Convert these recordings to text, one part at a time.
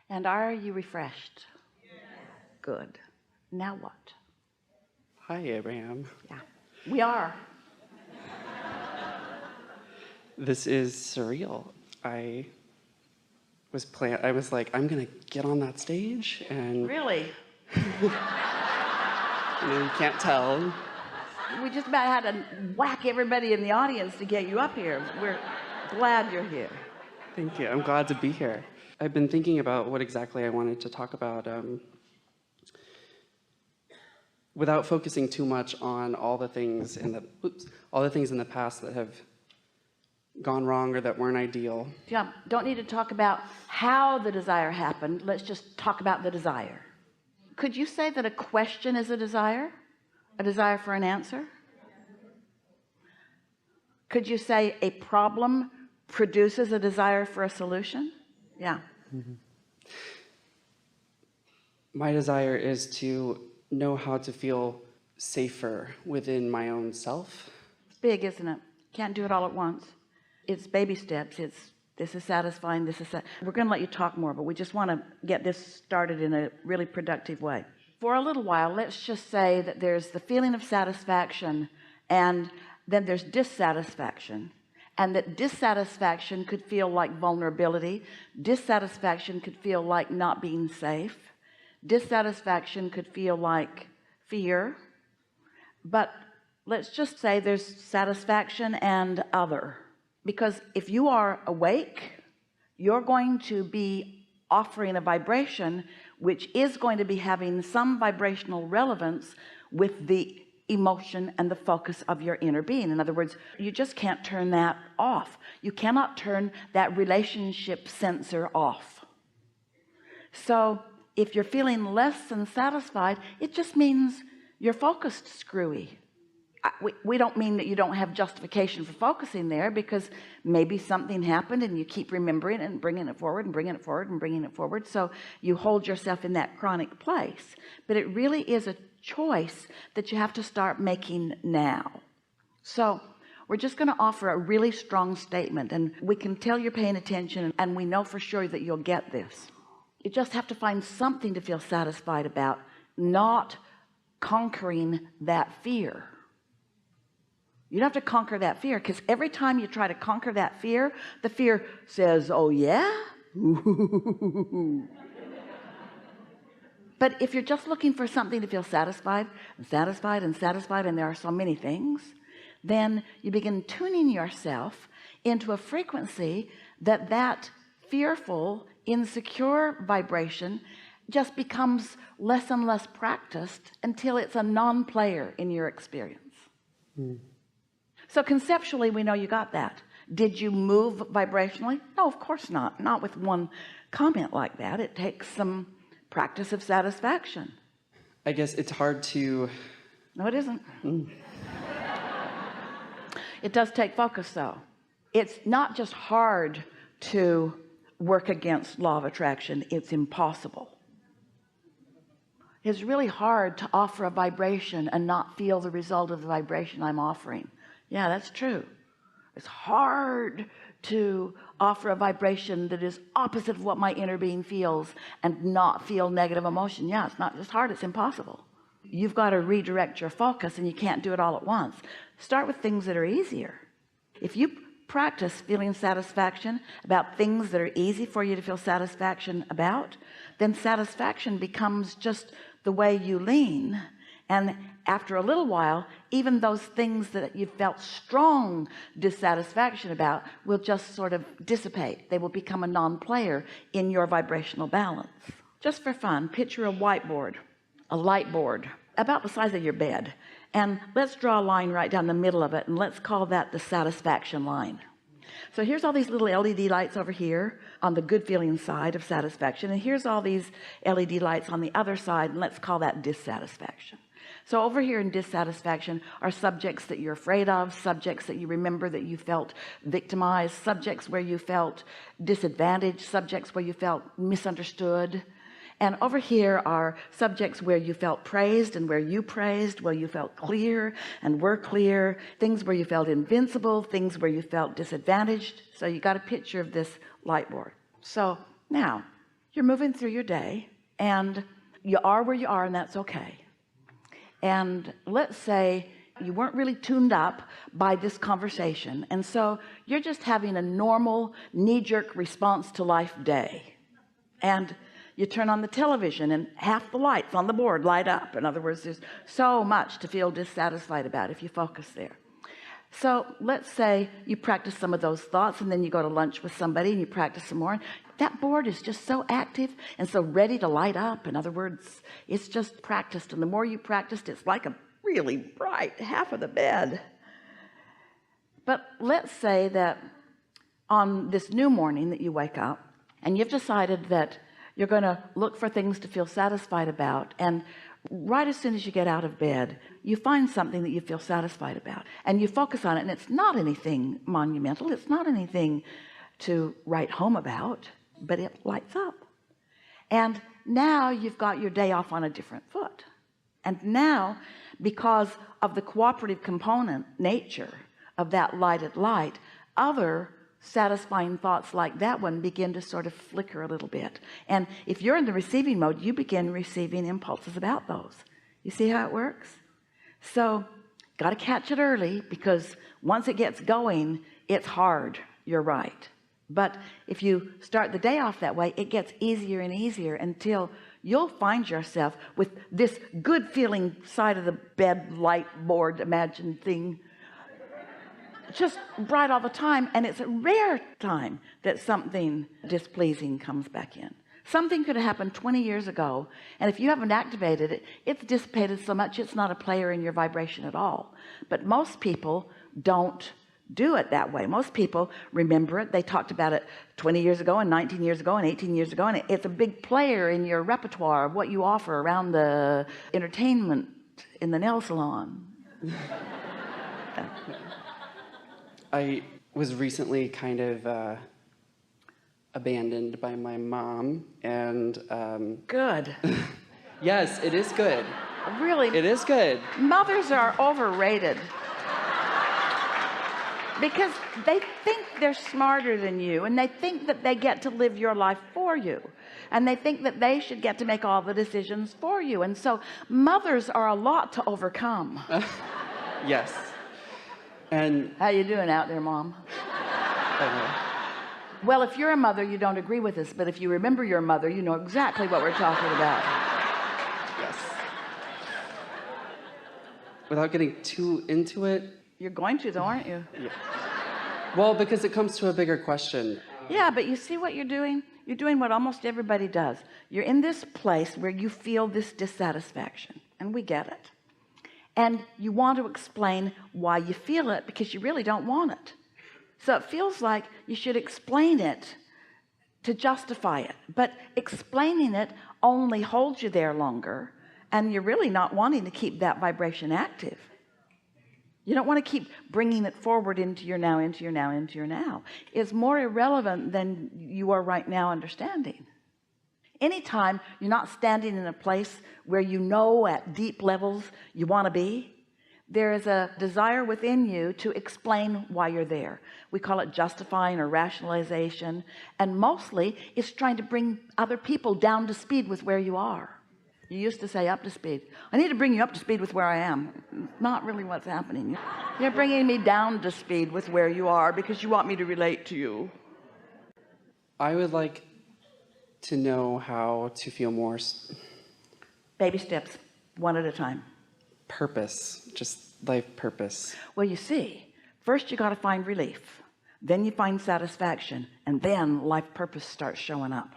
And are you refreshed? Yes. Good. Now what? Hi, Abraham. Yeah, we are. This is surreal. I was like, I'm gonna get on that stage, and Really? you can't tell. We just about had to whack everybody in the audience to get you up here. We're glad you're here. Thank you. I'm glad to be here. I've been thinking about what exactly I wanted to talk about, without focusing too much on all the things in the past that have gone wrong or that weren't ideal. Yeah, don't need to talk about how the desire happened. Let's just talk about the desire. Could you say that a question is a desire for an answer? Could you say a problem produces a desire for a solution? Yeah. Mm-hmm. My desire is to know how to feel safer within my own self. It's big, isn't it? Can't do it all at once. It's baby steps. This is satisfying. We're going to let you talk more, but we just want to get this started in a really productive way. For a little while, let's just say that there's the feeling of satisfaction, and then there's dissatisfaction, and that dissatisfaction could feel like vulnerability. Dissatisfaction could feel like not being safe. Dissatisfaction could feel like fear. But let's just say there's satisfaction and other, because if you are awake, you're going to be offering a vibration which is going to be having some vibrational relevance with the emotion and the focus of your inner being. In other words, you just can't turn that off. You cannot turn that relationship sensor off. So if you're feeling less than satisfied, it just means you're focused screwy. We don't mean that you don't have justification for focusing there, because maybe something happened and you keep remembering it and bringing it forward and bringing it forward and bringing it forward, so you hold yourself in that chronic place. But it really is a choice that you have to start making now. So we're just going to offer a really strong statement, and we can tell you're paying attention, and we know for sure that you'll get this. You just have to find something to feel satisfied about, not conquering that fear. You don't have to conquer that fear, because every time you try to conquer that fear, the fear says, oh yeah. But if you're just looking for something to feel satisfied and satisfied and satisfied, and there are so many things, then you begin tuning yourself into a frequency that fearful, insecure vibration just becomes less and less practiced until it's a non-player in your experience. So conceptually, we know you got that. Did you move vibrationally? No, of course not. Not with one comment like that. It takes some practice of satisfaction. I guess it's hard to... No, it isn't. It does take focus, though. It's not just hard to work against law of attraction. It's impossible. It's really hard to offer a vibration and not feel the result of the vibration I'm offering. Yeah, that's true. It's hard to offer a vibration that is opposite of what my inner being feels and not feel negative emotion. Yeah, it's not just hard, it's impossible. You've got to redirect your focus, and you can't do it all at once. Start with things that are easier. If you practice feeling satisfaction about things that are easy for you to feel satisfaction about, then satisfaction becomes just the way you lean. And after a little while, even those things that you felt strong dissatisfaction about will just sort of dissipate. They will become a non-player in your vibrational balance. Just for fun, picture a whiteboard, a light board about the size of your bed, and let's draw a line right down the middle of it, and let's call that the satisfaction line. So here's all these little LED lights over here on the good feeling side of satisfaction, and here's all these LED lights on the other side, and let's call that dissatisfaction. So over here in dissatisfaction are subjects that you're afraid of, subjects that you remember that you felt victimized, subjects where you felt disadvantaged, subjects where you felt misunderstood. And over here are subjects where you felt praised and where you praised, where you felt clear and were clear, things where you felt invincible, things where you felt disadvantaged. So you got a picture of this light board. So now you're moving through your day and you are where you are, and that's okay. And let's say you weren't really tuned up by this conversation, and so you're just having a normal knee-jerk response to life day, and you turn on the television and half the lights on the board light up. In other words, there's so much to feel dissatisfied about if you focus there. So let's say you practice some of those thoughts, and then you go to lunch with somebody and you practice some more. That board is just so active and so ready to light up. In other words, it's just practiced, and the more you practiced, it's like a really bright half of the bed. But let's say that on this new morning that you wake up and you've decided that you're going to look for things to feel satisfied about, and right as soon as you get out of bed you find something that you feel satisfied about and you focus on it, and it's not anything monumental, it's not anything to write home about, but it lights up, and now you've got your day off on a different foot. And now, because of the cooperative component nature of that lighted light, other satisfying thoughts like that one begin to sort of flicker a little bit, and if you're in the receiving mode, you begin receiving impulses about those. You see how it works? So got to catch it early, because once it gets going, it's hard. You're right. But if you start the day off that way, it gets easier and easier until you'll find yourself with this good feeling side of the bed light board imagined thing just bright all the time, and it's a rare time that something displeasing comes back in. Something could have happened 20 years ago, and if you haven't activated it, it's dissipated so much it's not a player in your vibration at all. But most people don't do it that way. Most people remember it. They talked about it 20 years ago and 19 years ago and 18 years ago, and it's a big player in your repertoire of what you offer around the entertainment in the nail salon. I was recently kind of abandoned by my mom, and Good. yes, it is good. Really, It is good. mothers are overrated because they think they're smarter than you, and they think that they get to live your life for you, and they think that they should get to make all the decisions for you. And so mothers are a lot to overcome. Yes. And How you doing out there, Mom? Well, if you're a mother, you don't agree with us, but if you remember your mother, you know exactly what we're talking about. yes. Without getting too into it. You're going to, though, aren't you? Yeah. Well, because it comes to a bigger question. Yeah, but you see what you're doing? You're doing what almost everybody does. You're in this place where you feel this dissatisfaction, and we get it. And you want to explain why you feel it, because you really don't want it. So it feels like you should explain it to justify it, but explaining it only holds you there longer, and you're really not wanting to keep that vibration active. You don't want to keep bringing it forward into your now, into your now, into your now. It's more irrelevant than you are right now understanding. Anytime you're not standing in a place where you know at deep levels you want to be, there is a desire within you to explain why you're there. We call it justifying or rationalization, and mostly it's trying to bring other people down to speed with where you are. You used to say up to speed. I need to bring you up to speed with where I am. Not really what's happening. You're bringing me down to speed with where you are because you want me to relate to you. I would like to know how to feel more Baby steps, one at a time. purpose, just life purpose. Well, you see, first you got to find relief, then you find satisfaction, and then life purpose starts showing up.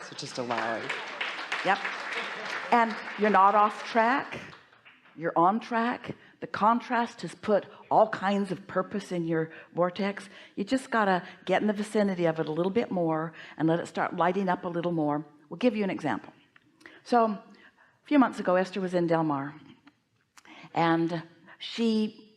So just allowing. Yep. And you're not off track, you're on track. The contrast has put all kinds of purpose in your vortex. You just got to get in the vicinity of it a little bit more and let it start lighting up a little more. We'll give you an example. So a few months ago, Esther was in Del Mar, and she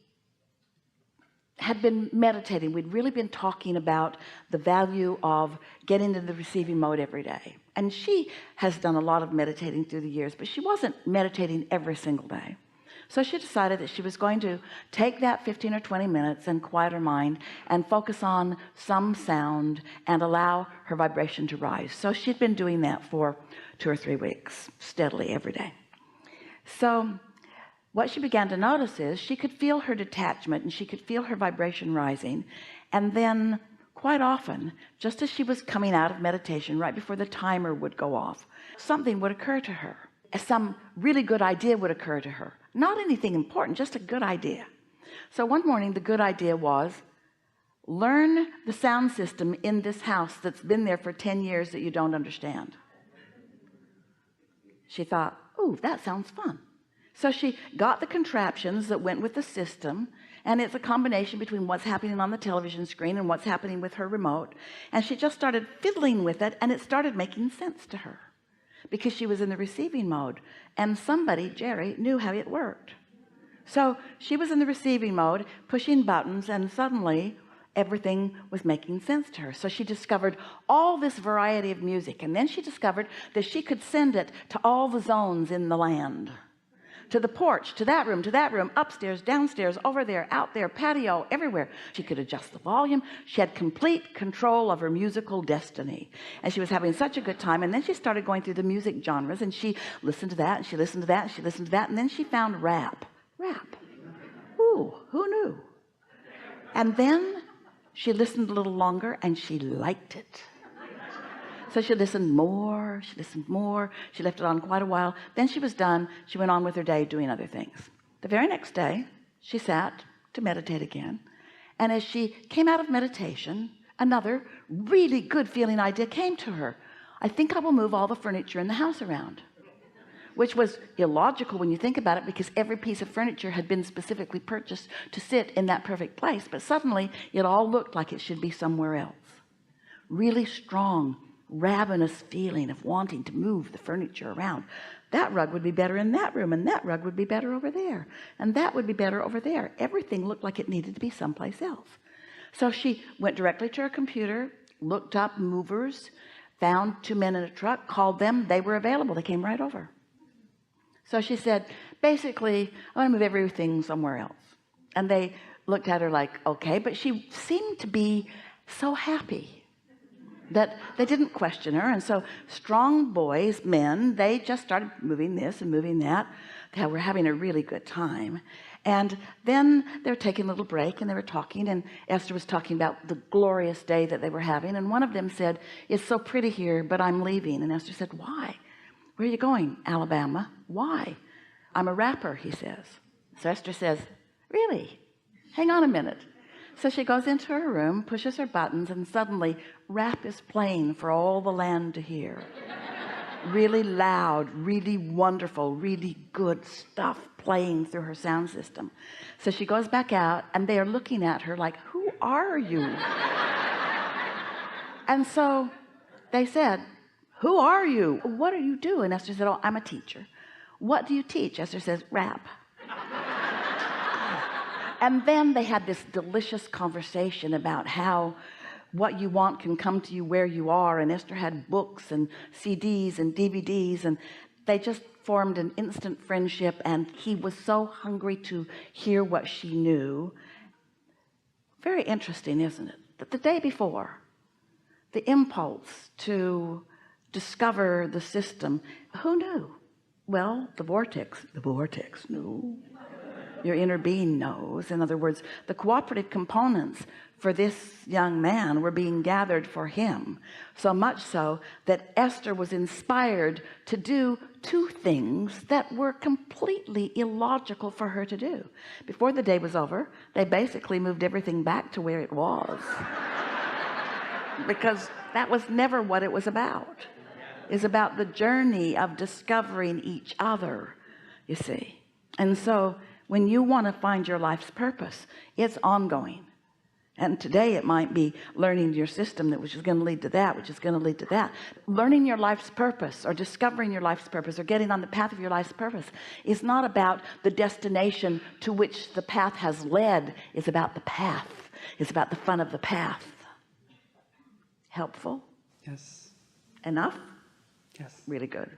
had been meditating. We'd really been talking about the value of getting into the receiving mode every day, and she has done a lot of meditating through the years, but she wasn't meditating every single day. So she decided that she was going to take that 15 or 20 minutes and quiet her mind and focus on some sound and allow her vibration to rise. So she'd been doing that for 2 or 3 weeks, steadily every day. So what she began to notice is she could feel her detachment and she could feel her vibration rising. And then quite often, just as she was coming out of meditation, right before the timer would go off, something would occur to her. Some really good idea would occur to her. Not anything important, just a good idea. So one morning, the good idea was, learn the sound system in this house that's been there for 10 years that you don't understand. She thought, ooh, that sounds fun. So she got the contraptions that went with the system, and it's a combination between what's happening on the television screen and what's happening with her remote. And she just started fiddling with it, and it started making sense to her because she was in the receiving mode, and somebody, Jerry, knew how it worked. So she was in the receiving mode, pushing buttons, and suddenly everything was making sense to her. So she discovered all this variety of music, and then she discovered that she could send it to all the zones in the land, to the porch, to that room, upstairs, downstairs, over there, out there, patio, everywhere. She could adjust the volume. She had complete control of her musical destiny, and she was having such a good time. And then she started going through the music genres, and she listened to that, and she listened to that, and she listened to that, and then she found rap. Ooh, who knew? And then she listened a little longer, and she liked it. So she listened more, she left it on quite a while. Then she was done. She went on with her day doing other things. The very next day, she sat to meditate again. And as she came out of meditation, another really good feeling idea came to her. I think I will move all the furniture in the house around, which was illogical when you think about it, because every piece of furniture had been specifically purchased to sit in that perfect place. But suddenly it all looked like it should be somewhere else. Really strong, ravenous feeling of wanting to move the furniture around. That rug would be better in that room, and that rug would be better over there, and that would be better over there. Everything looked like it needed to be someplace else. So she went directly to her computer, looked up movers, found 2 men in a truck, called them. They were available. They came right over. So she said, basically, I want to move everything somewhere else. And they looked at her like, okay, but she seemed to be so happy that they didn't question her. And so strong boys, men, they just started moving this and moving that. They were having a really good time. And then they were taking a little break, and they were talking, and Esther was talking about the glorious day that they were having. And one of them said, it's so pretty here, but I'm leaving. And Esther said, why? Where are you going? Alabama. Why? I'm a rapper, he says. So Esther says, really? Hang on a minute. So she goes into her room, pushes her buttons, and suddenly rap is playing for all the land to hear. Really loud, really wonderful, really good stuff playing through her sound system. So she goes back out, and they are looking at her like, who are you? And so they said, who are you? What do you do? And Esther said, oh, I'm a teacher. What do you teach? Esther says, rap. And then they had this delicious conversation about how what you want can come to you where you are. And Esther had books and CDs and DVDs, and they just formed an instant friendship. And he was so hungry to hear what she knew. Very interesting, isn't it? That the day before, the impulse to discover the system, who knew? Well, the vortex knew. Your inner being knows. In other words, the cooperative components for this young man were being gathered for him, so much so that Esther was inspired to do 2 things that were completely illogical for her to do. Before the day was over, they basically moved everything back to where it was, because that was never what it was about. It's about the journey of discovering each other, you see. And so when you want to find your life's purpose, it's ongoing. And today it might be learning your system, which is going to lead to that, which is going to lead to that. Learning your life's purpose, or discovering your life's purpose, or getting on the path of your life's purpose is not about the destination to which the path has led. It's about the path. It's about the fun of the path. Helpful? Yes. Enough? Yes. Really good.